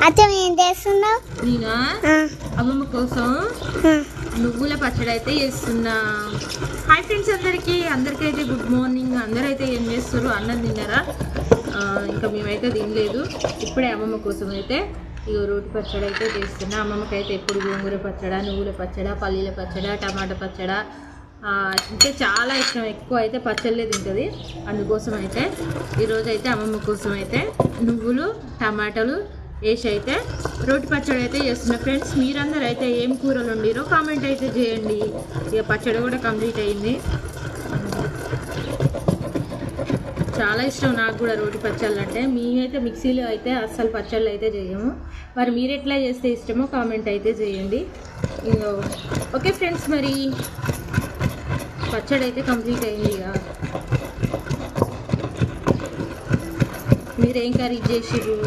అచ్చం ఏం చేస్తున్నావు? నేనా అమ్మమ్మ కోసం నువ్వుల పచ్చడి అయితే చేస్తున్నా. హాయ్ ఫ్రెండ్స్, అందరికైతే గుడ్ మార్నింగ్. అందరైతే ఏం చేస్తారు? అన్నం తిన్నారా? ఇంకా మేమైతే తినలేదు. ఇప్పుడే అమ్మమ్మ కోసం అయితే రోటి పచ్చడి అయితే చేస్తున్నా. అమ్మమ్మకి అయితే ఎప్పుడు గోంగూర పచ్చడి, నువ్వుల పచ్చడి, పల్లీల పచ్చడి, టమాటా పచ్చడి అంటే చాలా ఇష్టం. ఎక్కువ అయితే పచ్చళ్ళే తింటుంది. అందుకోసం అయితే ఈరోజు అయితే అమ్మమ్మ కోసం అయితే నువ్వులు టమాటాలు వేసి అయితే రోటి పచ్చడి అయితే చేస్తున్నా. ఫ్రెండ్స్, మీరందరూ అయితే ఏం కూరలు వండిరో కామెంట్ అయితే చేయండి. ఇక పచ్చడి కూడా కంప్లీట్ అయింది. చాలా ఇష్టం నాకు కూడా రోటి పచ్చళ్ళు అంటే. మేమైతే మిక్సీలో అయితే అస్సలు పచ్చళ్ళు అయితే చేయము. మరి మీరు ఎట్లా చేస్తే ఇష్టమో కామెంట్ అయితే చేయండి. ఓకే ఫ్రెండ్స్, మరి పచ్చడి అయితే కంప్లీట్ అయింది. ఇక మీరేం కర్రీ చేసిర్రు?